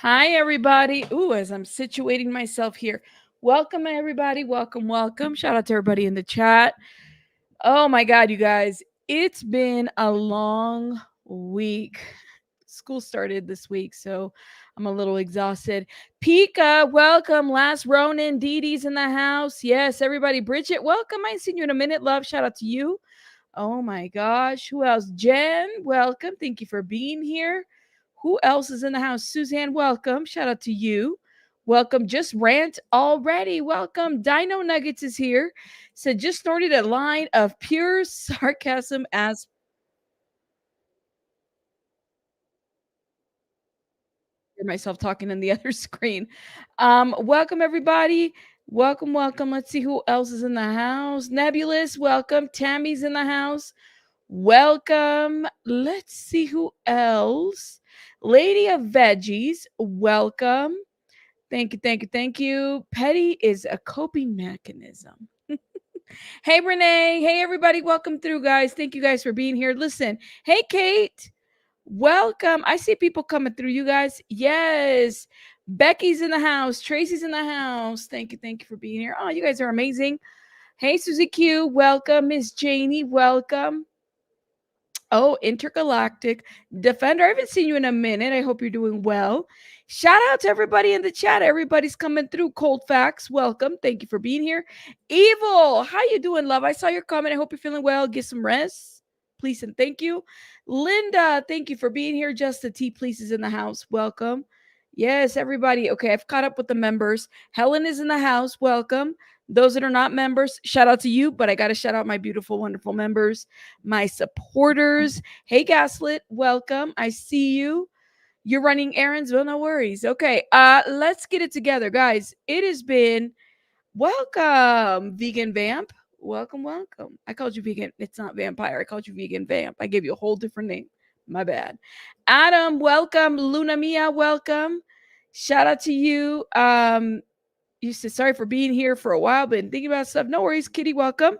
Hi, everybody. Ooh, as I'm situating myself here. Welcome, everybody. Welcome, welcome. Shout out to everybody in the chat. Oh, my God, you guys. It's been a long week. School started this week, so I'm a little exhausted. Pika, welcome. Last Ronan, Dee Dee's in the house. Yes, everybody. Bridget, welcome. I ain't seen you in a minute. Love, shout out to you. Oh my gosh. Who else? Jen, welcome. Thank you for being here. Who else is in the house? Suzanne, welcome. Shout out to you. Welcome. Just rant already. Welcome. Dino Nuggets is here. Said just snorted a line of pure sarcasm as myself talking in the other screen. Welcome everybody. Welcome, welcome. Let's see who else is in the house. Nebulous, welcome. Tammy's in the house. Welcome. Let's see who else. Lady of Veggies, welcome. Thank you, thank you, thank you. Petty is a coping mechanism. Hey, Renee. Hey, everybody. Welcome through, guys. Thank you guys for being here. Listen, hey, Kate. Welcome. I see people coming through, you guys. Yes. Becky's in the house. Tracy's in the house. Thank you for being here. Oh, you guys are amazing. Hey, Susie Q. Welcome. Miss Janie. Welcome. Oh, Intergalactic Defender. I haven't seen you in a minute. I hope you're doing well. Shout out to everybody in the chat. Everybody's coming through. Cold Facts, welcome. Thank you for being here. Evil, how you doing, love? I saw your comment. I hope you're feeling well. Get some rest. Please and thank you. Linda, thank you for being here. Just the T Please is in the house. Welcome. Yes, everybody. Okay, I've caught up with the members. Helen is in the house. Welcome. Those that are not members, shout out to you, but I got to shout out my beautiful, wonderful members, my supporters. Hey, Gaslit, welcome. I see you. You're running errands? Well, no worries. Okay, let's get it together, guys. It has been welcome, Vegan Vamp. Welcome, welcome. I called you vegan. It's not vampire. I called you vegan vamp. I gave you a whole different name. My bad. Adam, welcome. Luna Mia, welcome. Shout out to you. You said sorry for being here for a while, but thinking about stuff. No worries, Kitty. Welcome.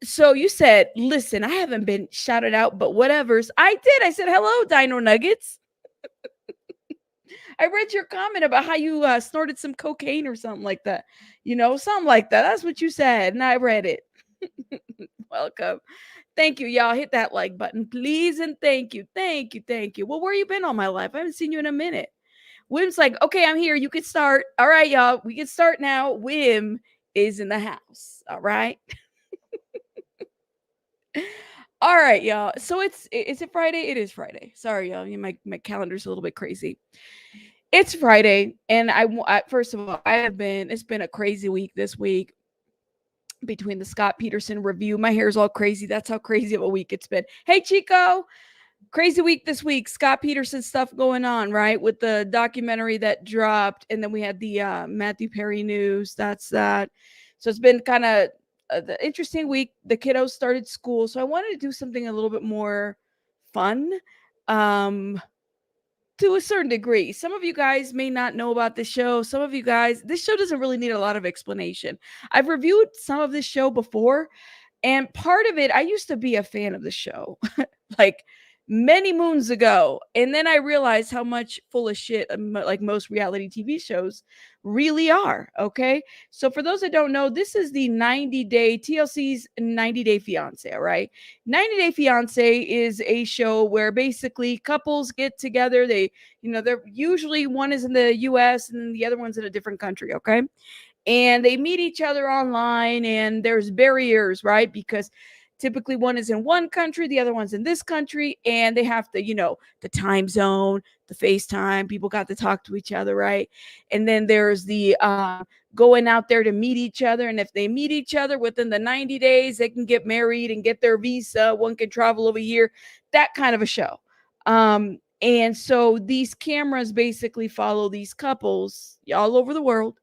So you said, listen, I haven't been shouted out, but whatever's. I did. I said hello, Dino Nuggets. I read your comment about how you snorted some cocaine or something like that. Something like that. That's what you said, and I read it. Welcome. Thank you, y'all. Hit that like button, please, and thank you, thank you, thank you. Well, where you been all my life? I haven't seen you in a minute. Wim's like, okay, I'm here. You can start. All right, y'all. We can start now. Wim is in the house. All right. All right, y'all. So is it Friday? It is Friday. Sorry, y'all. My calendar's a little bit crazy. It's Friday, and first of all, it's been a crazy week this week between the Scott Peterson review. My hair's all crazy. That's how crazy of a week it's been. Hey, Chico. Crazy week this week. Scott Peterson stuff going on, right? With the documentary that dropped, and then we had the Matthew Perry news. That's that. So it's been kind of the interesting week. The kiddos started school, so I wanted to do something a little bit more fun. To a certain degree. Some of you guys may not know about this show. Some of you guys, this show doesn't really need a lot of explanation. I've reviewed some of this show before, and part of it, I used to be a fan of the show. Like many moons ago. And then I realized how much full of shit, like most reality TV shows really are. Okay. So for those that don't know, this is the 90-day TLC's 90-day fiance. All right. 90-day fiance is a show where basically couples get together. They're usually one is in the US and the other one's in a different country. Okay. And they meet each other online, and there's barriers, right? Because typically one is in one country, the other one's in this country, and they have to, the time zone, the FaceTime, people got to talk to each other, right? And then there's the going out there to meet each other. And if they meet each other within the 90 days, they can get married and get their visa. One can travel over here, that kind of a show. And so these cameras basically follow these couples all over the world,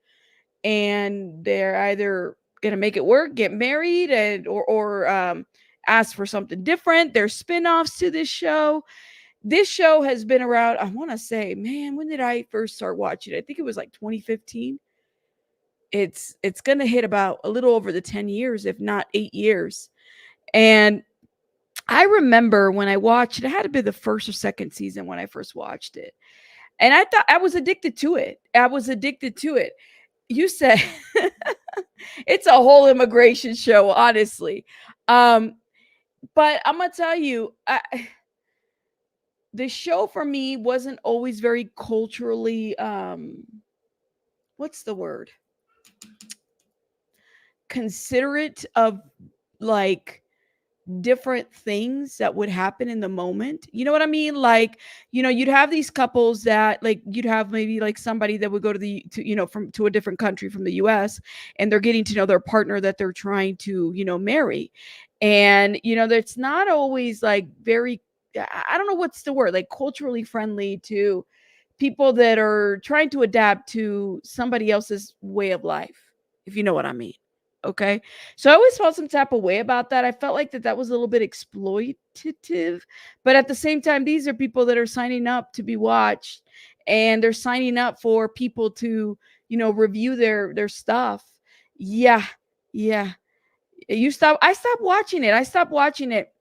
and they're either gonna make it work, get married, and or ask for something different. There's spin-offs to this show. This show has been around, I want to say, man, when did I first start watching it? I think it was like 2015. It's gonna hit about a little over the 10 years, if not 8 years. And I remember when I watched it, it had to be the first or second season when I first watched it. And I thought I was addicted to it. I was addicted to it. You said it's a whole immigration show, honestly. Um, but I'm gonna tell you, the show for me wasn't always very culturally what's the word? Considerate of like different things that would happen in the moment. You know what I mean? Like, you'd have these couples that like you'd have maybe like somebody that would go from to a different country from the US, and they're getting to know their partner that they're trying to, marry. And that's not always like very, I don't know what's the word, like culturally friendly to people that are trying to adapt to somebody else's way of life, if you know what I mean. Okay. So I always felt some type of way about that. I felt like that was a little bit exploitative, but at the same time, these are people that are signing up to be watched, and they're signing up for people to, review their stuff. Yeah. Yeah. I stopped watching it. I stopped watching it.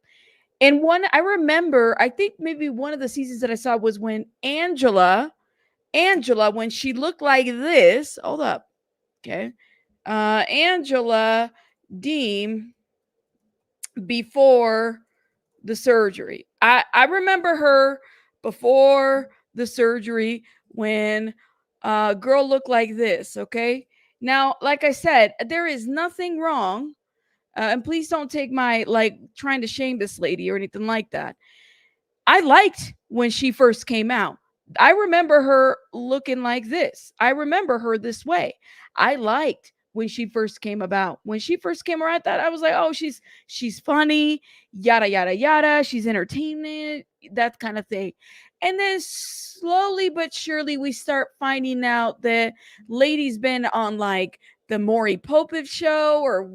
And I remember, I think maybe one of the seasons that I saw was when Angela, when she looked like this, hold up. Okay. Angela Deem before the surgery. I remember her before the surgery when girl looked like this. Okay. Now, like I said, there is nothing wrong. And please don't take my like trying to shame this lady or anything like that. I liked when she first came out. I remember her looking like this. I remember her this way. I liked when she first came about. When she first came around, I was like, oh, she's funny, yada yada yada. She's entertainment, that kind of thing. And then slowly but surely, we start finding out that lady's been on like the Maury Povich show or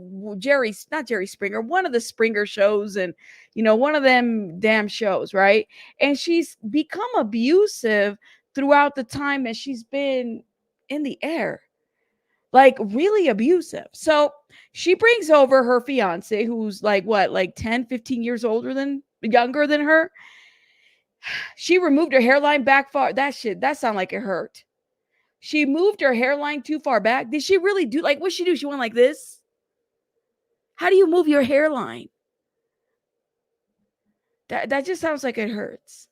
not Jerry Springer, one of the Springer shows, and one of them damn shows, right? And she's become abusive throughout the time that she's been in the air, like really abusive. So she brings over her fiance, who's like what, like 10, 15 years younger than her. She removed her hairline back far. That sound like it hurt. She moved her hairline too far back. Did she really do, like, what'd she do? She went like this? How do you move your hairline? That just sounds like it hurts.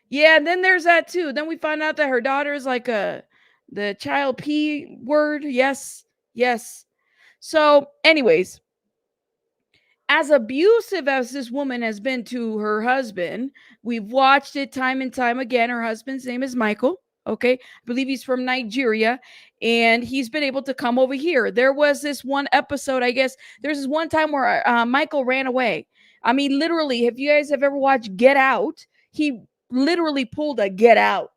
Yeah, and then there's that too. Then we find out that her daughter is like the child P word. Yes, yes. So, anyways, as abusive as this woman has been to her husband, we've watched it time and time again. Her husband's name is Michael. Okay. I believe he's from Nigeria, and he's been able to come over here. There was this one episode, I guess, there's this one time where Michael ran away. I mean, literally, if you guys have ever watched Get Out, he literally pulled a get out.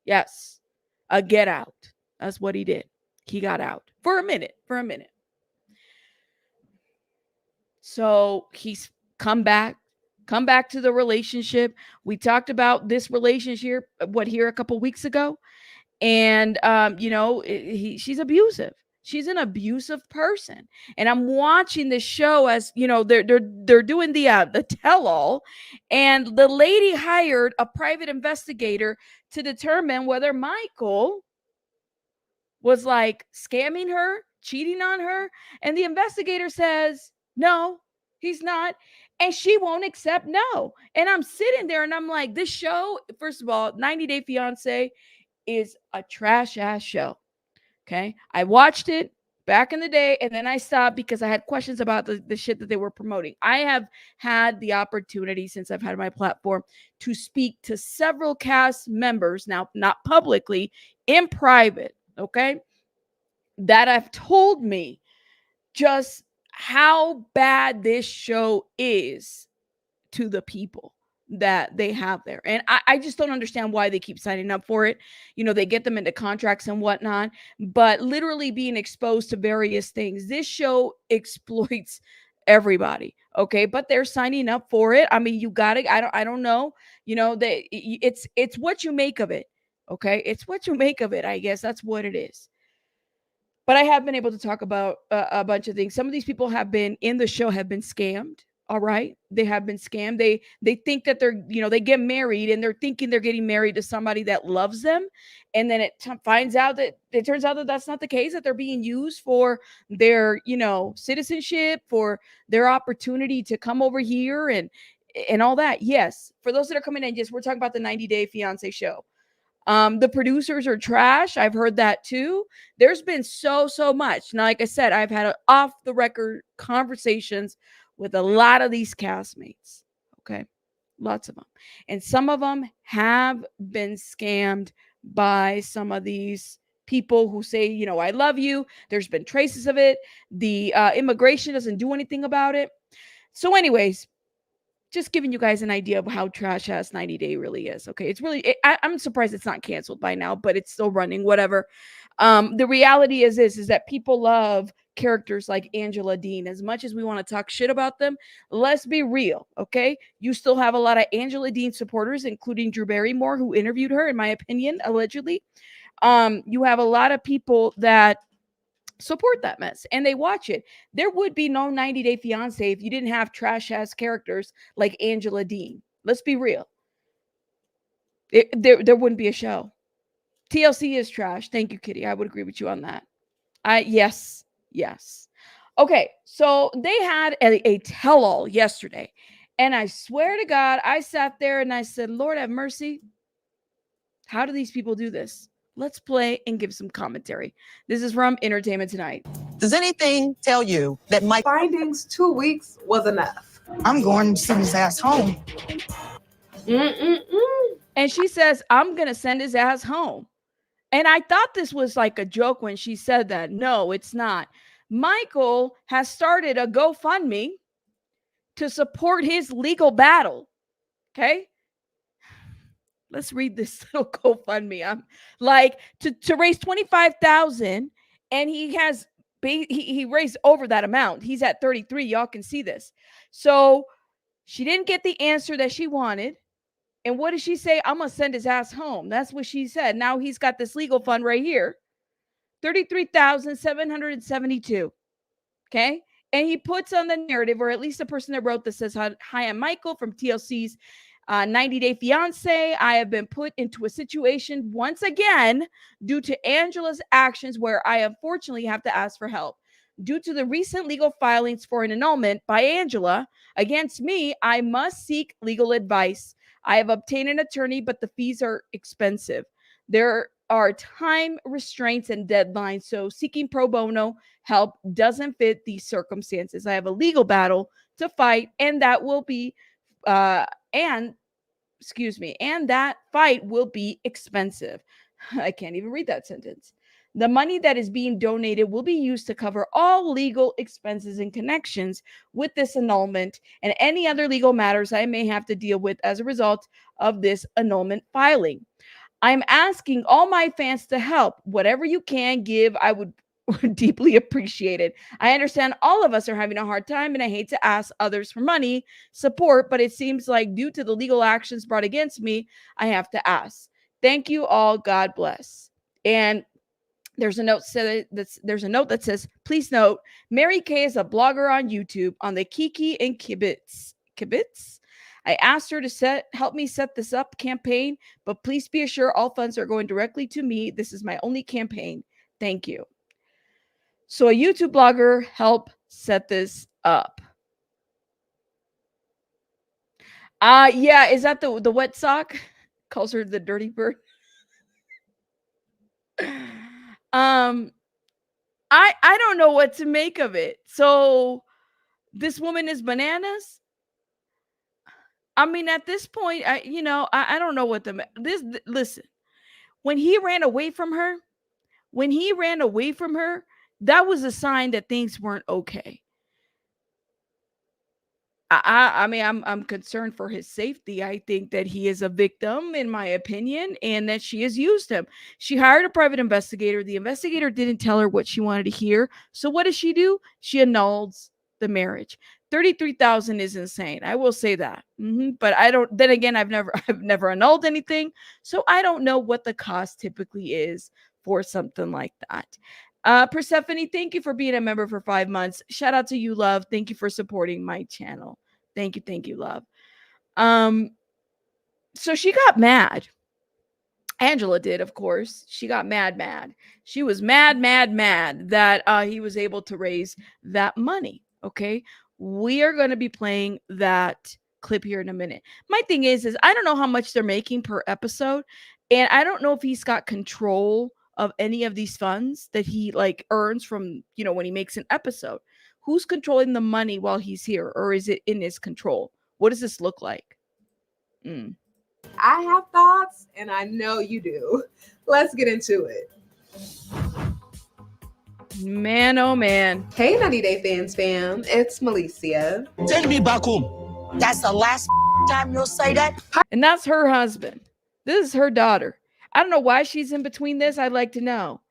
Yes, a get out. That's what he did. He got out for a minute. So he's come back to the relationship. We talked about this relationship here a couple weeks ago, and she's abusive. She's an abusive person, and I'm watching this show as they're doing the tell all, and the lady hired a private investigator to determine whether Michael was like scamming her, cheating on her, and the investigator says no, he's not. And she won't accept no. And I'm sitting there and I'm like, this show, first of all, 90 Day Fiance is a trash ass show. Okay. I watched it back in the day, and then I stopped because I had questions about the shit that they were promoting. I have had the opportunity since I've had my platform to speak to several cast members, now not publicly, in private, okay, that have told me just how bad this show is to the people that they have there. And I just don't understand why they keep signing up for it. They get them into contracts and whatnot, but literally being exposed to various things. This show exploits everybody. Okay. But they're signing up for it. I mean, you got it. I don't know. It's what you make of it. Okay. It's what you make of it. I guess that's what it is. But I have been able to talk about a bunch of things. Some of these people have been in the show, have been scammed. All right. They have been scammed. They think that they're, they get married and they're thinking they're getting married to somebody that loves them. And then it turns out that that's not the case, that they're being used for their, citizenship, for their opportunity to come over here and all that. Yes. For those that are coming in, yes, we're talking about the 90-Day Fiance show. The producers are trash. I've heard that too. There's been so much. Now, like I said, I've had off the record conversations with a lot of these castmates. Okay. Lots of them. And some of them have been scammed by some of these people who say, I love you. There's been traces of it. The immigration doesn't do anything about it. So anyways, just giving you guys an idea of how trash ass 90 Day really is. Okay. It's really, I'm surprised it's not canceled by now, but it's still running, whatever. The reality is that people love characters like Angela Dean. As much as we want to talk shit about them, let's be real. Okay. You still have a lot of Angela Dean supporters, including Drew Barrymore, who interviewed her, in my opinion, allegedly. You have a lot of people that support that mess and they watch it. There would be no 90 Day Fiance if you didn't have trash ass characters like Angela Dean. Let's be real. There wouldn't be a show. TLC is trash. Thank you, Kitty. I would agree with you on that. Yes. Okay, so they had a tell-all yesterday, and I swear to God, I sat there and I said, Lord have mercy. How do these people do this? Let's play and give some commentary. This is from Entertainment Tonight. Does anything tell you that my findings 2 weeks was enough? I'm going to send his ass home. And she says, I'm going to send his ass home. And I thought this was like a joke when she said that. No, it's not. Michael has started a GoFundMe to support his legal battle. Okay. Let's read this little GoFundMe. I'm like to raise 25,000, and he raised over that amount. He's at 33. Y'all can see this. So she didn't get the answer that she wanted. And what did she say? I'm going to send his ass home. That's what she said. Now he's got this legal fund right here. 33,772. Okay. And he puts on the narrative, or at least the person that wrote this says, hi, I'm Michael from TLC's 90 Day Fiance. I have been put into a situation once again due to Angela's actions where I unfortunately have to ask for help. Due to the recent legal filings for an annulment by Angela against me, I must seek legal advice. I have obtained an attorney, but the fees are expensive. There are time restraints and deadlines, so seeking pro bono help doesn't fit these circumstances. I have a legal battle to fight, and that will be and that fight will be expensive. I can't even read that sentence. The money that is being donated will be used to cover all legal expenses and connections with this annulment and any other legal matters I may have to deal with as a result of this annulment filing. I'm asking all my fans to help. Whatever you can give, I would deeply appreciate it. I understand all of us are having a hard time, and I hate to ask others for money support, but it seems like due to the legal actions brought against me, I have to ask. Thank you all. God bless. And there's a note that says, please note, Mary Kay is a blogger on YouTube on the Kiki and Kibitz. I asked her to help me set this up campaign, but please be assured all funds are going directly to me. This is my only campaign. Thank you. So a YouTube blogger helped set this up. Yeah, is that the wet sock? Calls her the dirty bird. I don't know what to make of it. So this woman is bananas. I mean, at this point, I don't know what listen. When he ran away from her, that was a sign that things weren't okay. I mean, I'm concerned for his safety. I think that he is a victim, in my opinion, and that she has used him. She hired a private investigator. The investigator didn't tell her what she wanted to hear. So what does she do? She annuls the marriage. 33,000 is insane. I will say that. But I don't. Then again, I've never annulled anything, so I don't know what the cost typically is for something like that. Persephone, thank you for being a member for 5 months. Shout out to you, love. Thank you for supporting my channel. Thank you, love. So she got mad. Angela did, of course. She got mad. She was mad that he was able to raise that money. Okay. We are going to be playing that clip here in a minute. My thing is I don't know how much they're making per episode. And I don't know if he's got control of any of these funds that he like earns from, when he makes an episode. Who's controlling the money while he's here? Or is it in his control? What does this look like? I have thoughts, and I know you do. Let's get into it. Man, oh man. Hey, 90 Day Fans fam. It's Malicia. Send me back home. That's the last time you'll say that. And that's her husband. This is her daughter. I don't know why she's in between this. I'd like to know.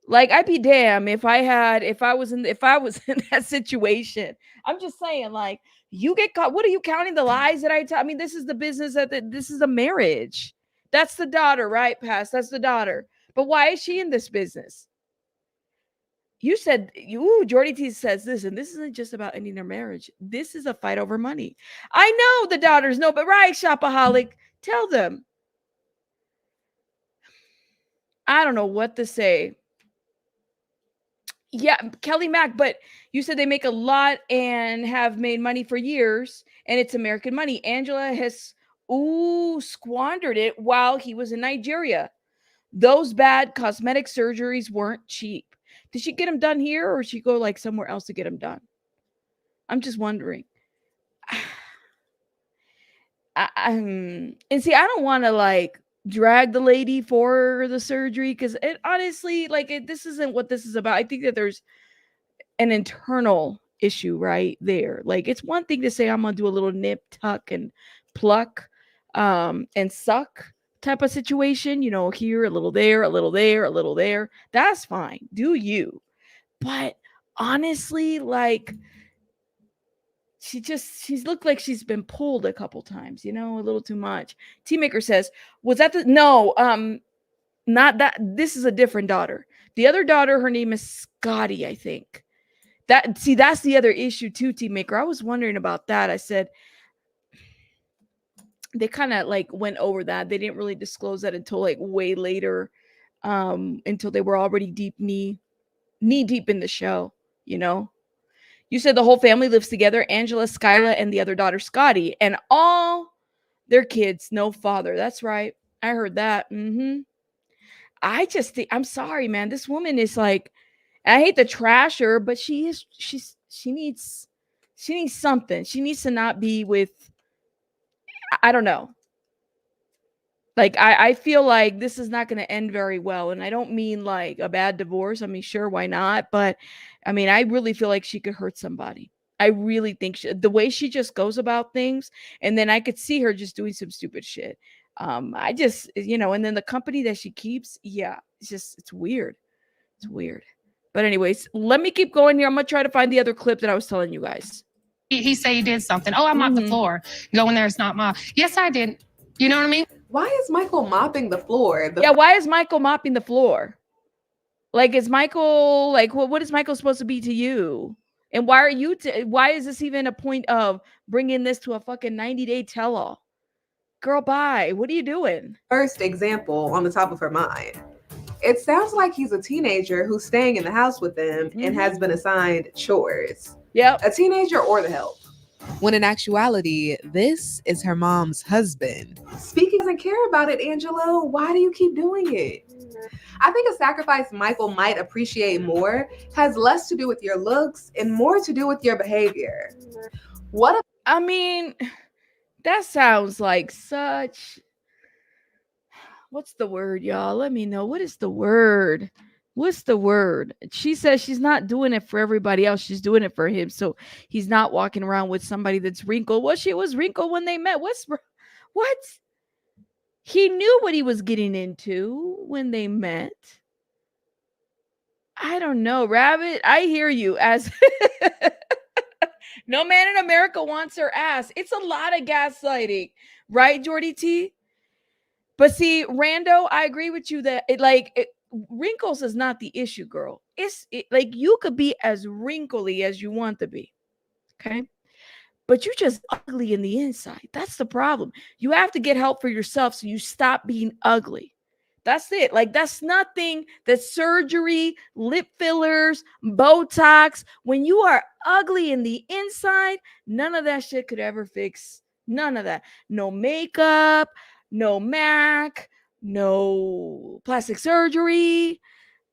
Like, I'd be damn if I was in that situation. I'm just saying, like, you get caught. What are you counting the lies that I tell? I mean, this is the business this is a marriage. That's the daughter, right? Pass. That's the daughter. But why is she in this business? You said Jordy T says this, and this isn't just about ending their marriage. This is a fight over money. I know the daughters know, but right, shopaholic, tell them. I don't know what to say. Yeah, Kelly Mack, but you said they make a lot and have made money for years, and it's American money. Angela has squandered it while he was in Nigeria. Those bad cosmetic surgeries weren't cheap. Did she get them done here, or she go like somewhere else to get them done? I'm just wondering. And see, I don't want to like drag the lady for the surgery because it honestly, this isn't what this is about. I think that there's an internal issue right there. Like, it's one thing to say I'm gonna do a little nip, tuck, and pluck, and suck type of situation, here, a little there, a little there, a little there. That's fine. Do you? But honestly, like, she's looked like she's been pulled a couple times, a little too much. T-Maker says, was that no, not that. This is a different daughter. The other daughter, her name is Scotty, I think. That's the other issue too, T-Maker. I was wondering about that. I said, they kind of like went over that. They didn't really disclose that until like way later, until they were already knee deep in the show, You said the whole family lives together, Angela, Skyla, and the other daughter, Scotty, and all their kids, no father. That's right. I heard that. I just think, I'm sorry, man. This woman is like, I hate to trash her, but she needs something. She needs to not be with, I don't know. Like, I feel like this is not going to end very well. And I don't mean like a bad divorce. I mean, sure, why not? But I mean, I really feel like she could hurt somebody. I really think the way she just goes about things, and then I could see her just doing some stupid shit. I just, and then the company that she keeps, yeah, it's weird. It's weird. But anyways, let me keep going here. I'm going to try to find the other clip that I was telling you guys. He say he did something. Oh, I mopped the floor. Go in there, it's not mop. Yes, I did. You know what I mean? Why is Michael mopping the floor? Why is Michael mopping the floor? Like, is Michael, like, what is Michael supposed to be to you? And why are you, why is this even a point of bringing this to a fucking 90-day tell-all? Girl, bye. What are you doing? First example on the top of her mind. It sounds like he's a teenager who's staying in the house with them and has been assigned chores. Yep. A teenager or the help. When in actuality, this is her mom's husband. Speaking doesn't care about it, Angela. Why do you keep doing it? I think a sacrifice Michael might appreciate more has less to do with your looks and more to do with your behavior. I mean, that sounds like such... What's the word, y'all? Let me know. What is the word? What's the word? She says she's not doing it for everybody else. She's doing it for him. So he's not walking around with somebody that's wrinkled. Well, she was wrinkled when they met. What? He knew what he was getting into when they met. I don't know, Rabbit. I hear you. As no man in America wants her ass. It's a lot of gaslighting, right, Jordy T? But see, Rando, I agree with you that wrinkles is not the issue, girl. Like, you could be as wrinkly as you want to be. Okay. but you're just ugly in the inside. That's the problem. You have to get help for yourself so you stop being ugly. That's it. Like, that's nothing that surgery, lip fillers, Botox, when you are ugly in the inside, none of that shit could ever fix. None of that. No makeup, no MAC, no plastic surgery,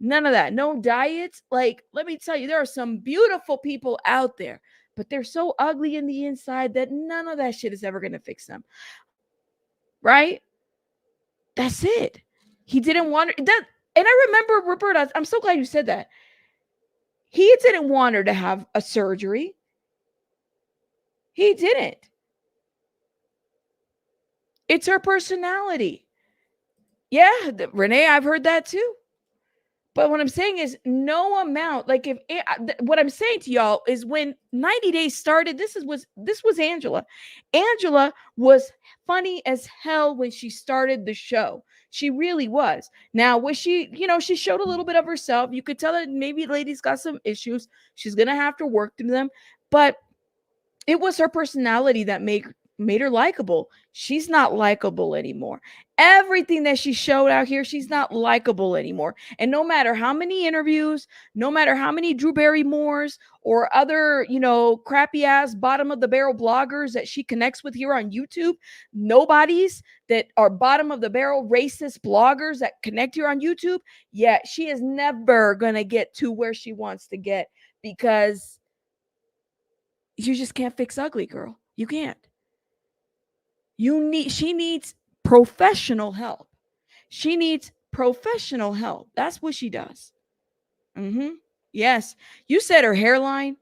none of that. No diets. Like, let me tell you, there are some beautiful people out there, but they're so ugly in the inside that none of that shit is ever going to fix them. Right? That's it. He didn't want her. That, and I remember, Roberta, I'm so glad you said that. He didn't want her to have a surgery. He didn't. It's her personality. Yeah, Renee, I've heard that too. But what I'm saying is, no amount, like, if what I'm saying to y'all is, when 90 Days started, this was Angela. Angela was funny as hell when she started the show. She really was. Now, was she, she showed a little bit of herself. You could tell that maybe lady's got some issues. She's gonna have to work through them. But it was her personality that made her likable. She's not likable anymore. Everything that she showed out here, she's not likable anymore. And no matter how many interviews, no matter how many Drew Barrymores or other, crappy ass bottom of the barrel bloggers that she connects with here on YouTube, nobodies that are bottom of the barrel racist bloggers that connect here on YouTube, yeah, she is never going to get to where she wants to get, because you just can't fix ugly, girl. You can't. She needs professional help. She needs professional help. That's what she does. Yes. You said her hairline.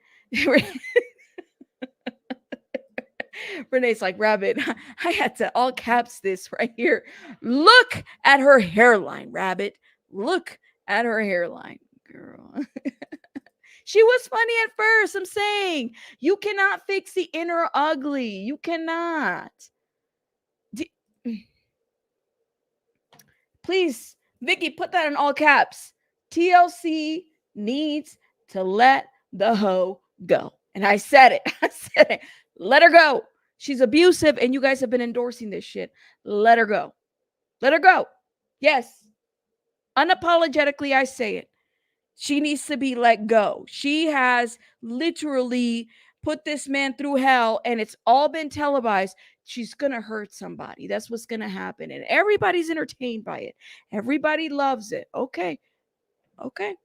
Renee's like, Rabbit, I had to all caps this right here. Look at her hairline, Rabbit. Look at her hairline, girl. She was funny at first. I'm saying, you cannot fix the inner ugly. You cannot. Please, Vicky, put that in all caps. TLC needs to let the hoe go. And I said it. I said it. Let her go. She's abusive, and you guys have been endorsing this shit. Let her go. Let her go. Yes. Unapologetically, I say it. She needs to be let go. She has literally put this man through hell, and it's all been televised. She's going to hurt somebody. That's what's going to happen. And everybody's entertained by it. Everybody loves it. Okay. Okay.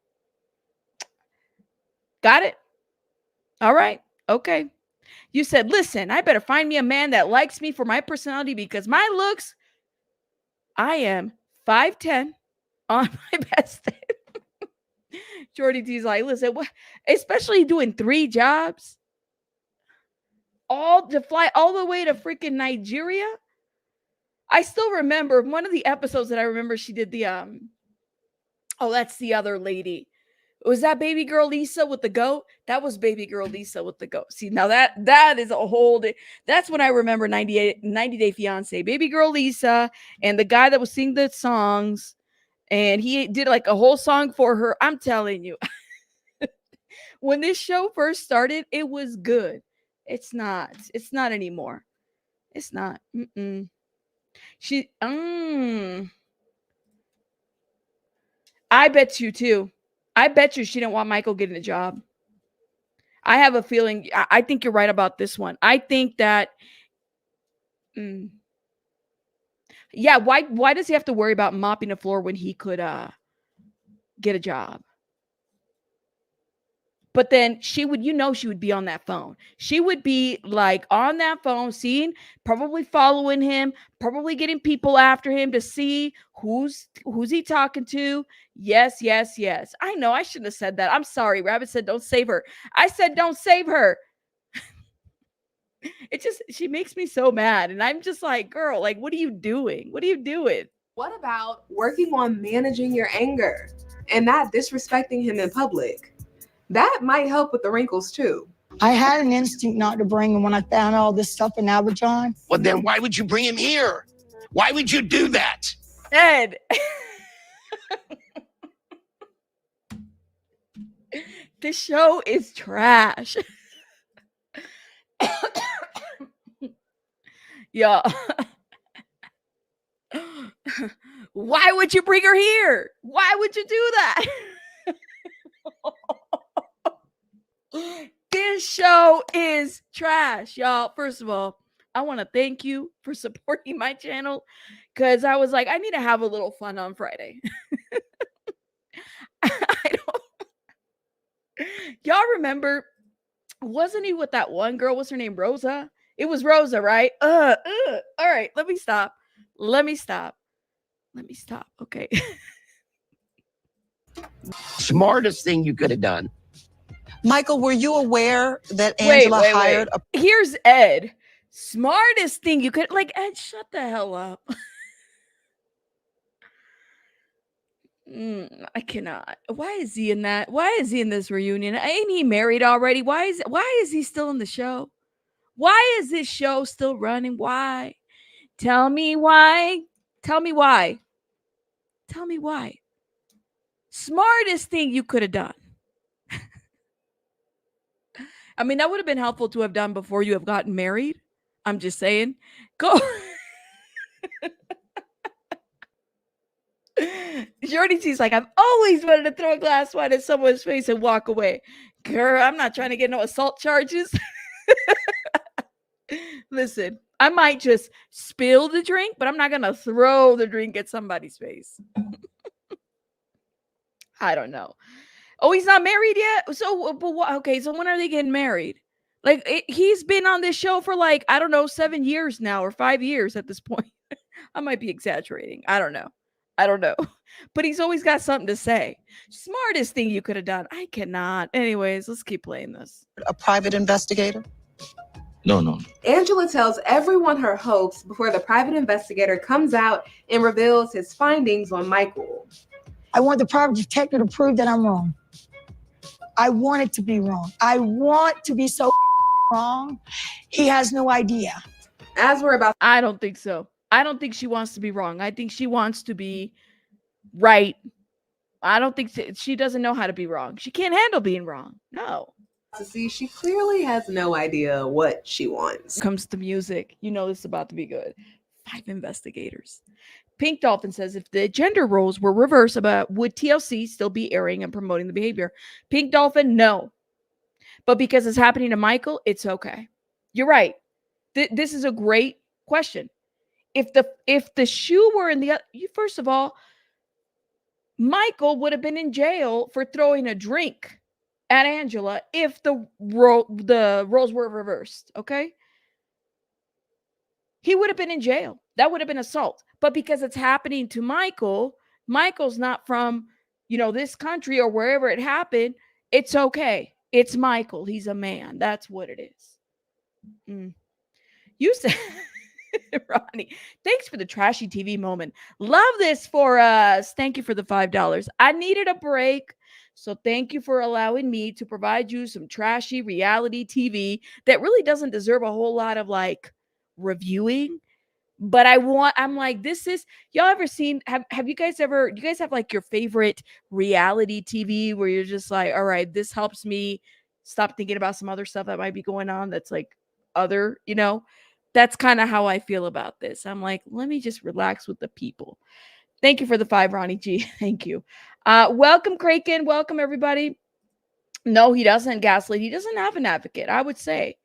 Got it? All right. Okay. You said, listen, I better find me a man that likes me for my personality, because my looks, I am 5'10" on my best day. Jordy D's like, listen, what, especially doing 3 jobs, all to fly all the way to freaking Nigeria. I still remember one of the episodes that I remember she did the oh, that's the other lady. Was that baby girl Lisa with the goat? That was baby girl Lisa with the goat. See, now that is a whole that's when I remember 90 Day Fiance. Baby girl Lisa and the guy that was singing the songs, and he did like a whole song for her. I'm telling you. When this show first started, it was good. It's not. It's not anymore. It's not. She I bet you too. I bet you she didn't want Michael getting a job. I have a feeling. I think you're right about this one. I think that. Yeah. Why does he have to worry about mopping the floor when he could get a job? But then she would be on that phone. She would be like on that phone, seeing, probably following him, probably getting people after him to see who's he talking to. Yes. I know I shouldn't have said that. I'm sorry. Rabbit said, don't save her. I said, don't save her. She makes me so mad. And I'm just like, girl, like, what are you doing? What are you doing? What about working on managing your anger and not disrespecting him in public? That might help with the wrinkles too. I had an instinct not to bring him when I found all this stuff in Abidjan. Well, then why would you bring him here? Why would you do that? Ed. This show is trash. Yeah. Why would you bring her here? Why would you do that? This show is trash, y'all. First of all, I want to thank you for supporting my channel because I was like, I need to have a little fun on Friday. Y'all remember, wasn't he with that one girl? What's her name? Rosa? It was Rosa, right? All right, let me stop. Okay. Smartest thing you could have done. Michael, were you aware that Angela hired a Here's Ed. Smartest thing you could, like, Ed, shut the hell up. I cannot. Why is he in that? Why is he in this reunion? Ain't he married already? Why is he still in the show? Why is this show still running? Why? Tell me why. Tell me why. Tell me why. Smartest thing you could have done. I mean, that would have been helpful to have done before you have gotten married. I'm just saying. Go. Jordy T's like, I've always wanted to throw a glass wine at someone's face and walk away. Girl, I'm not trying to get no assault charges. Listen, I might just spill the drink, but I'm not going to throw the drink at somebody's face. I don't know. Oh, he's not married yet? So, but what? Okay, so when are they getting married? Like, he's been on this show for like, I don't know, 7 years now or 5 years at this point. I might be exaggerating. I don't know. But he's always got something to say. Smartest thing you could have done. I cannot. Anyways, let's keep playing this. a private investigator? No. Angela tells everyone her hopes before the private investigator comes out and reveals his findings on Michael. I want the private detective to prove that I'm wrong. I want it to be wrong. I want to be so wrong. He has no idea. As we're about I don't think so. I don't think she wants to be wrong. I think she wants to be right. I don't think she doesn't know how to be wrong. She can't handle being wrong. No. to see, she clearly has no idea what she wants. Comes to music. You know this is about to be good. 5 investigators. Pink Dolphin says, if the gender roles were reversed, would TLC still be airing and promoting the behavior? Pink Dolphin, no. But because it's happening to Michael, it's okay. You're right. This is a great question. If the shoe were in the first of all, Michael would have been in jail for throwing a drink at Angela if the roles were reversed. Okay, he would have been in jail. That would have been assault. But because it's happening to Michael, Michael's not from this country or wherever it happened. It's okay. It's Michael. He's a man. That's what it is. You said. Ronnie, thanks for the trashy TV moment. Love this for us. Thank you for the $5. I needed a break, so thank you for allowing me to provide you some trashy reality TV that really doesn't deserve a whole lot of reviewing. But I'm like, this is, y'all ever seen, have you guys ever, you guys have your favorite reality TV where you're just like, all right, this helps me stop thinking about some other stuff that might be going on that's other, That's kind of how I feel about this. I'm like, let me just relax with the people. Thank you for the 5, Ronnie G. Thank you. Welcome, Kraken. Welcome, everybody. No, he doesn't gaslight. He doesn't have an advocate, I would say.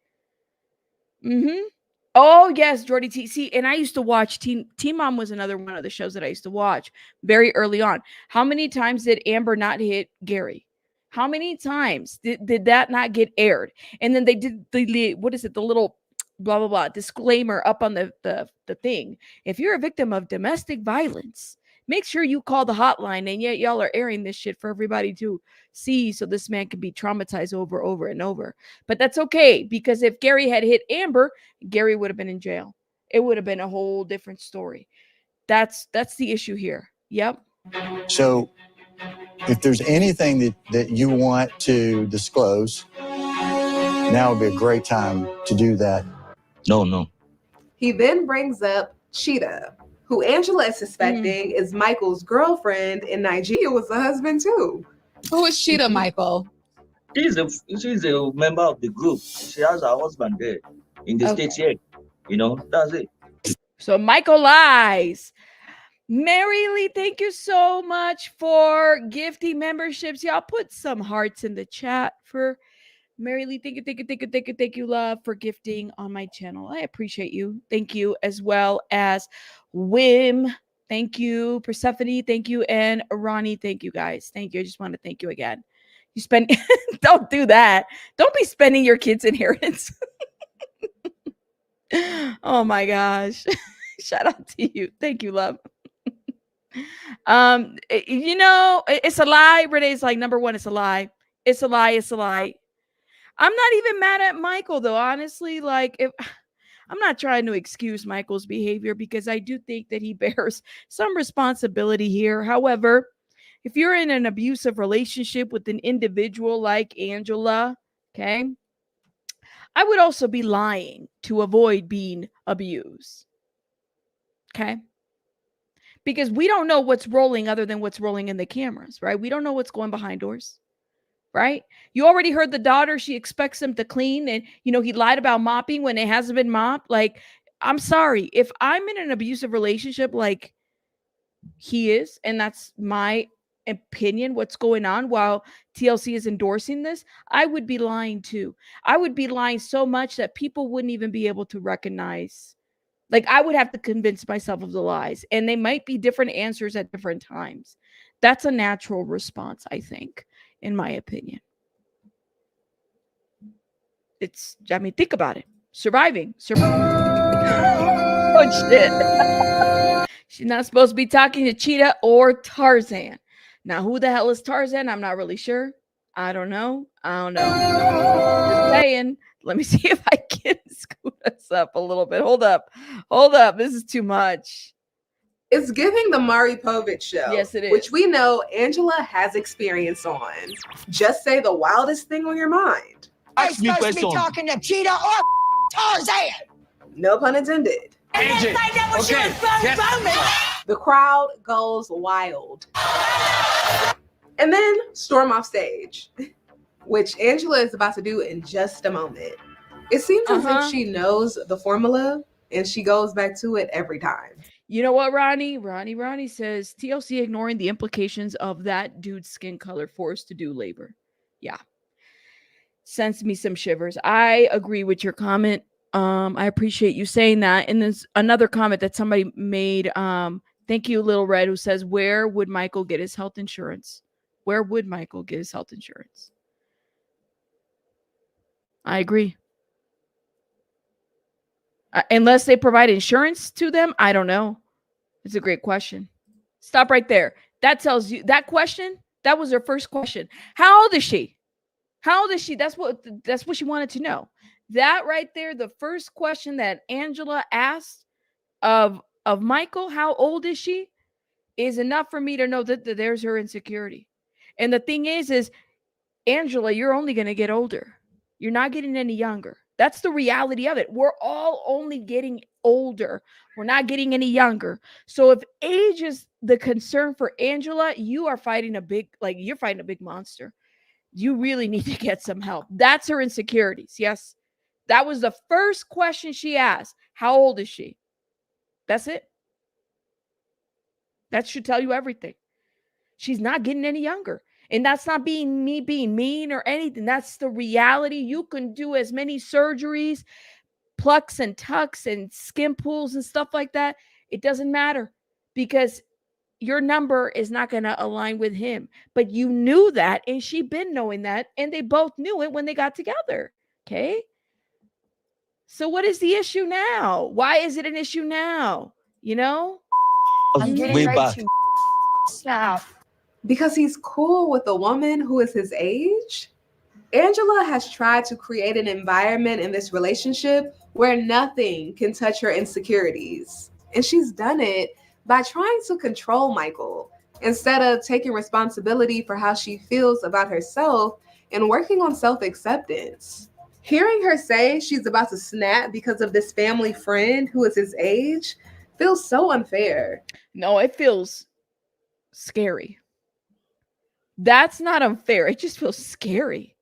Oh, yes, Jordy T. See, and I used to watch Teen Mom was another one of the shows that I used to watch very early on. How many times did Amber not hit Gary? How many times did that not get aired? And then they did the little blah blah blah disclaimer up on the thing. If you're a victim of domestic violence, make sure you call the hotline. And yet y'all are airing this shit for everybody to see, so this man can be traumatized over and over. But that's okay, because if Gary had hit Amber, Gary would have been in jail. It would have been a whole different story. That's the issue here. Yep. So if there's anything that you want to disclose, now would be a great time to do that. No. He then brings up Cheetah, who Angela is suspecting is Michael's girlfriend in Nigeria, was the husband too. Who is Cheetah, Michael? She's a member of the group. She has her husband there in the States here. That's it. So Michael lies. Mary Lee, thank you so much for gifting memberships. Y'all put some hearts in the chat for Mary Lee. Thank you, love, for gifting on my channel. I appreciate you. Thank you, as well as Wim. Thank you, Persephone. Thank you, and Ronnie. Thank you, guys. Thank you. I just want to thank you again. You spend, don't do that. Don't be spending your kids' inheritance. Oh my gosh. Shout out to you. Thank you, love. You know, it's a lie. Renee's like, number one, it's a lie. It's a lie. It's a lie. I'm not even mad at Michael, though, honestly. Like, if I'm not trying to excuse Michael's behavior, because I do think that he bears some responsibility here. However, if you're in an abusive relationship with an individual like Angela, okay, I would also be lying to avoid being abused. Okay. Because we don't know what's rolling other than what's rolling in the cameras, right? We don't know what's going behind doors, right? You already heard the daughter, she expects him to clean, and, you know, he lied about mopping when it hasn't been mopped. Like, I'm sorry. If I'm in an abusive relationship like he is, and that's my opinion, what's going on while TLC is endorsing this, I would be lying too. I would be lying so much that people wouldn't even be able to recognize. Like, I would have to convince myself of the lies, and they might be different answers at different times. That's a natural response, I think, in my opinion. It's, I mean, think about it. Surviving. Oh, shit. She's not supposed to be talking to Cheetah or Tarzan. Now, who the hell is Tarzan? I'm not really sure. I don't know. Just saying. Let me see if I can scoot us up a little bit. Hold up. This is too much. It's giving the Maury Povich show. Yes, it is. Which we know Angela has experience on. Just say the wildest thing on your mind. Are you supposed to be talking to Cheetah or Tarzan? No pun intended. Angie, okay, yes. The crowd goes wild. And then storm off stage, which Angela is about to do in just a moment. It seems as if she knows the formula, and she goes back to it every time. You know what, Ronnie? Ronnie says TLC ignoring the implications of that dude's skin color forced to do labor. Yeah. Sends me some shivers. I agree with your comment. I appreciate you saying that. And there's another comment that somebody made. Thank you, Little Red, who says, where would Michael get his health insurance? Where would Michael get his health insurance? I agree. Unless they provide insurance to them, I don't know. It's a great question. Stop right there. That tells you that question. That was her first question. How old is she? How old is she? That's what she wanted to know. That right there, the first question that Angela asked of Michael, how old is she, is enough for me to know that there's her insecurity. And the thing is Angela, you're only going to get older. You're not getting any younger. That's the reality of it. We're all only getting older. We're not getting any younger. So if age is the concern for Angela, you are fighting you're fighting a big monster. You really need to get some help. That's her insecurities. Yes. That was the first question she asked. How old is she? That's it. That should tell you everything. She's not getting any younger. And that's not being mean or anything. That's the reality. You can do as many surgeries, plucks and tucks and skin pulls and stuff like that. It doesn't matter, because your number is not going to align with him. But you knew that, and she been knowing that, and they both knew it when they got together. Okay? So what is the issue now? Why is it an issue now? You know? I'm getting ready to snap. Because he's cool with a woman who is his age? Angela has tried to create an environment in this relationship where nothing can touch her insecurities. And she's done it by trying to control Michael instead of taking responsibility for how she feels about herself and working on self-acceptance. Hearing her say she's about to snap because of this family friend who is his age feels so unfair. No, it feels scary. That's not unfair. It just feels scary.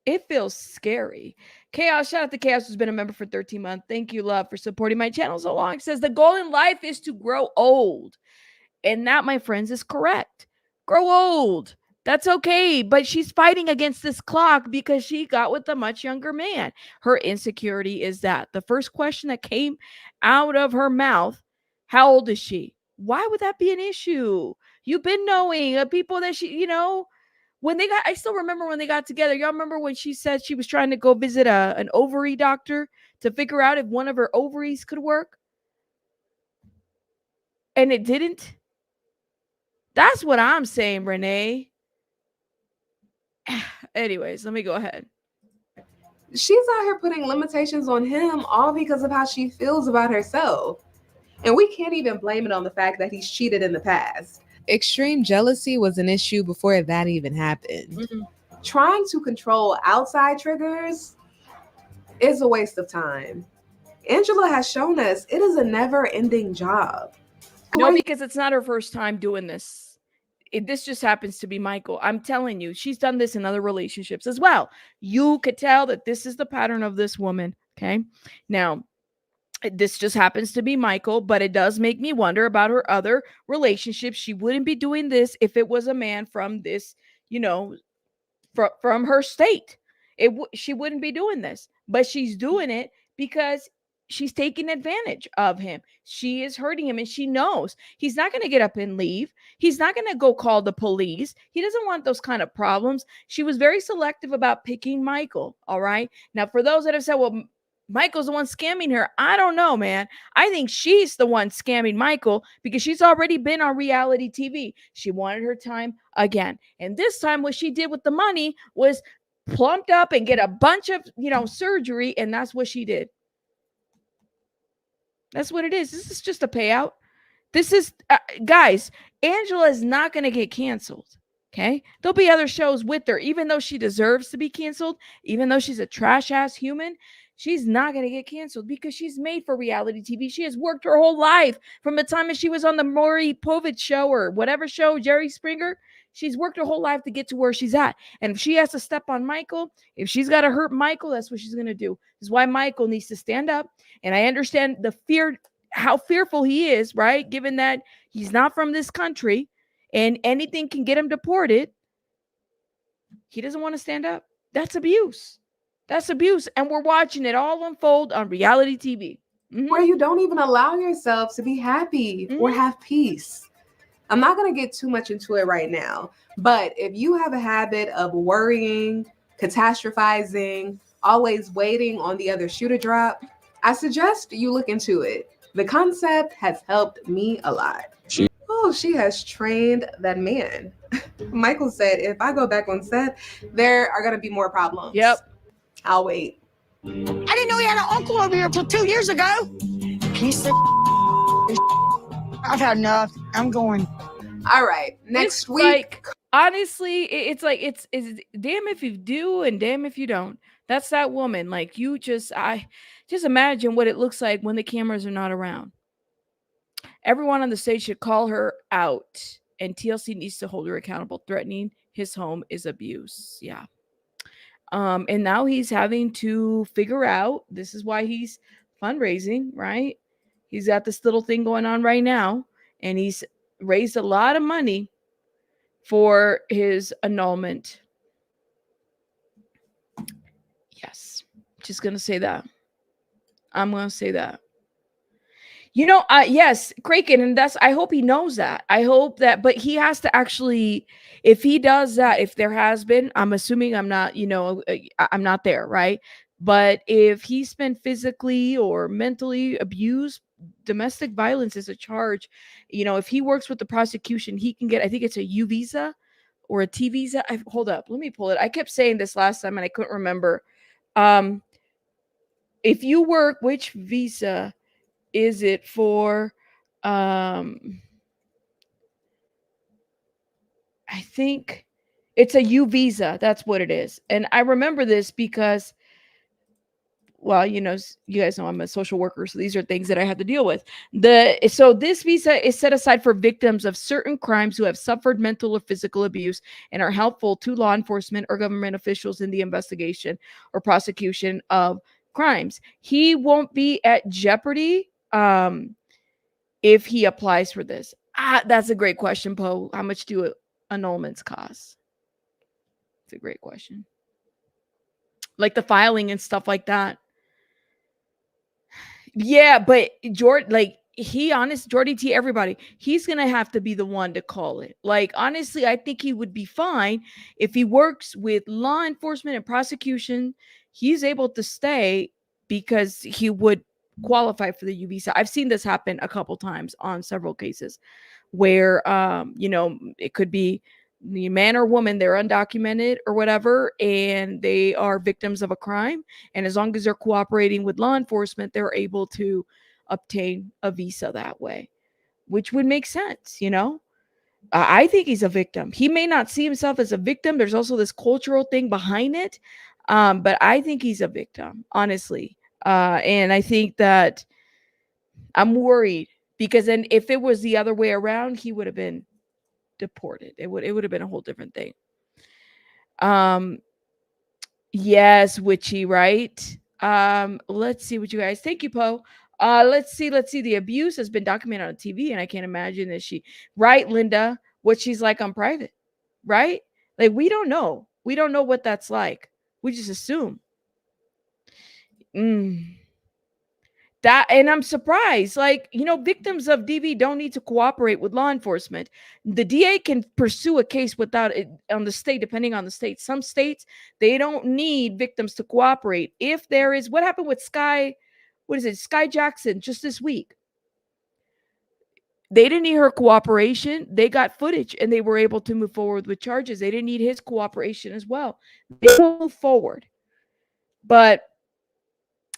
It feels scary. Chaos, shout out to Chaos, who's been a member for 13 months. Thank you, love, for supporting my channel so long. It says the goal in life is to grow old. And that, my friends, is correct. Grow old. That's okay. But she's fighting against this clock because she got with a much younger man. Her insecurity is that. The first question that came out of her mouth, how old is she? Why would that be an issue? You've been knowing people that she, when they got, I still remember when they got together. Y'all remember when she said she was trying to go visit an ovary doctor to figure out if one of her ovaries could work? And it didn't? That's what I'm saying, Renee. Anyways, let me go ahead. She's out here putting limitations on him all because of how she feels about herself. And we can't even blame it on the fact that he's cheated in the past. Extreme jealousy was an issue before that even happened. Mm-hmm. Trying to control outside triggers is a waste of time. Angela has shown us it is a never-ending job. No, because it's not her first time doing this. This just happens to be Michael. I'm telling you, she's done this in other relationships as well. You could tell that this is the pattern of this woman. Okay. Now, this just happens to be Michael, but it does make me wonder about her other relationships. She wouldn't be doing this if it was a man from this, from her state. She wouldn't be doing this, but she's doing it because she's taking advantage of him. She is hurting him, and she knows he's not going to get up and leave. He's not going to go call the police. He doesn't want those kind of problems. She was very selective about picking Michael. All right. Now, for those that have said, well, Michael's the one scamming her, I don't know, man. I think she's the one scamming Michael because she's already been on reality TV. She wanted her time again. And this time what she did with the money was plumped up and get a bunch of, surgery. And that's what she did. That's what it is. This is just a payout. This is, guys, Angela is not going to get canceled. Okay. There'll be other shows with her, even though she deserves to be canceled, even though she's a trash ass human. She's not going to get canceled because she's made for reality TV. She has worked her whole life from the time that she was on the Maury Povich show or whatever show, Jerry Springer. She's worked her whole life to get to where she's at. And if she has to step on Michael, if she's got to hurt Michael, that's what she's going to do. This is why Michael needs to stand up. And I understand the fear, how fearful he is, right? Given that he's not from this country and anything can get him deported. He doesn't want to stand up. That's abuse. That's abuse. And we're watching it all unfold on reality TV. Mm-hmm. Where you don't even allow yourself to be happy or have peace. I'm not going to get too much into it right now, but if you have a habit of worrying, catastrophizing, always waiting on the other shoe to drop, I suggest you look into it. The concept has helped me a lot. She has trained that man. Michael said, if I go back on set, there are going to be more problems. Yep. I'll wait. I didn't know he had an uncle over here until 2 years ago. Piece of I've had enough. I'm going. All right. Next week. Like, honestly, it's like, it's damn if you do and damn if you don't. That's that woman. Like, I just imagine what it looks like when the cameras are not around. Everyone on the stage should call her out, and TLC needs to hold her accountable. Threatening his home is abuse. Yeah. And now he's having to figure out, this is why he's fundraising, right? He's got this little thing going on right now, and he's raised a lot of money for his annulment. Yes. Just going to say that. I'm going to say that. Yes, Kraken, and I hope he knows that. I hope that, but he has to actually, if he does that, if there has been, I'm assuming I'm not, I'm not there, right? But if he's been physically or mentally abused, domestic violence is a charge. If he works with the prosecution, he can get, I think it's a U visa or a T visa. Hold up, let me pull it. I kept saying this last time and I couldn't remember. If you work, which visa is it for? I think it's a U visa. That's what it is. And I remember this because well, you know, you guys know I'm a social worker, so these are things that I have to deal with. So this visa is set aside for victims of certain crimes who have suffered mental or physical abuse and are helpful to law enforcement or government officials in the investigation or prosecution of crimes. He won't be at jeopardy if he applies for this. That's a great question, Poe. How much do annulments cost? It's a great question. Like the filing and stuff like that. Yeah, but Jordy T, everybody, he's gonna have to be the one to call it. Like, honestly, I think he would be fine if he works with law enforcement and prosecution. He's able to stay because he would qualify for the U visa. I've seen this happen a couple times on several cases where you know, it could be the man or woman, they're undocumented or whatever, and they are victims of a crime, and as long as they're cooperating with law enforcement, they're able to obtain a visa that way, which would make sense, you know. I think he's a victim. He may not see himself as a victim. There's also this cultural thing behind it, but I think he's a victim, honestly. And I think that I'm worried because then if it was the other way around, he would have been deported. It would have been a whole different thing. Yes, witchy, right? Let's see what you guys, thank you, Poe. Let's see. The abuse has been documented on TV, and I can't imagine that right, Linda, what she's like on private, right? Like, we don't know what that's like. We just assume. That, and I'm surprised, like, you know, victims of DV don't need to cooperate with law enforcement. The DA can pursue a case without it on the state, depending on the state. Some states, they don't need victims to cooperate. If there is, what happened with Sky Jackson just this week? They didn't need her cooperation. They got footage and they were able to move forward with charges. They didn't need his cooperation as well. They will move forward. But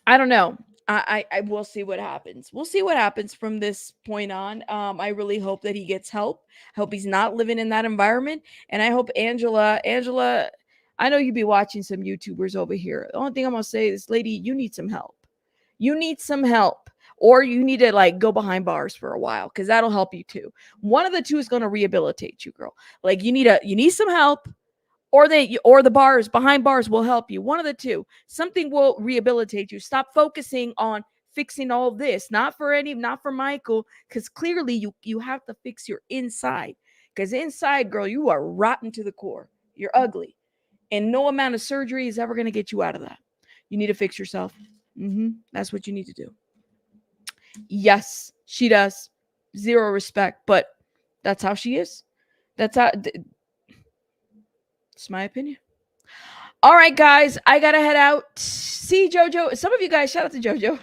I don't know. I will see what happens. We'll see what happens from this point on. I really hope that he gets help. I hope he's not living in that environment. And I hope Angela, I know you be watching some YouTubers over here. The only thing I'm going to say is, lady, you need some help. You need some help. Or you need to, like, go behind bars for a while, because that'll help you too. One of the two is going to rehabilitate you, girl. Like, you need some help. Or the bars, behind bars, will help you. One of the two. Something will rehabilitate you. Stop focusing on fixing all this. Not for Michael, because clearly you have to fix your inside. Because inside, girl, you are rotten to the core. You're ugly. And no amount of surgery is ever going to get you out of that. You need to fix yourself. That's what you need to do. Yes, she does. Zero respect. But that's how she is. That's how... It's my opinion. All right, guys, I gotta head out. See, Jojo. Some of you guys, shout out to Jojo.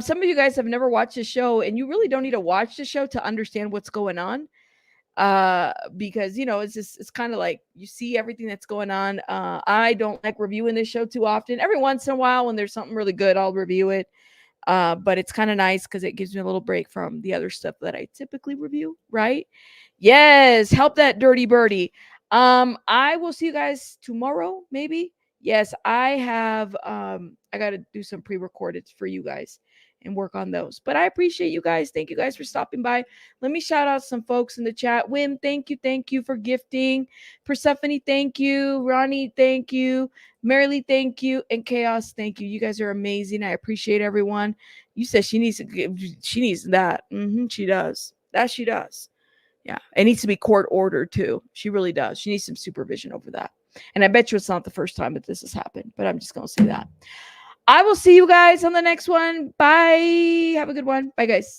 Some of you guys have never watched the show, and you really don't need to watch the show to understand what's going on. Because, you know, it's kind of like you see everything that's going on. I don't like reviewing this show too often. Every once in a while, when there's something really good, I'll review it. But it's kind of nice because it gives me a little break from the other stuff that I typically review, right? Yes, help that dirty birdie. I will see you guys tomorrow, maybe. Yes, I have I gotta do some pre-recorded for you guys and work on those. But I appreciate you guys. Thank you guys for stopping by. Let me shout out some folks in the chat. Wim, thank you for gifting. Persephone, thank you. Ronnie, thank you. Marilee, thank you. And Chaos, thank you. You guys are amazing. I appreciate everyone. You said she needs that. She does. That she does. Yeah, it needs to be court ordered too. She really does. She needs some supervision over that. And I bet you it's not the first time that this has happened, but I'm just going to say that. I will see you guys on the next one. Bye. Have a good one. Bye, guys.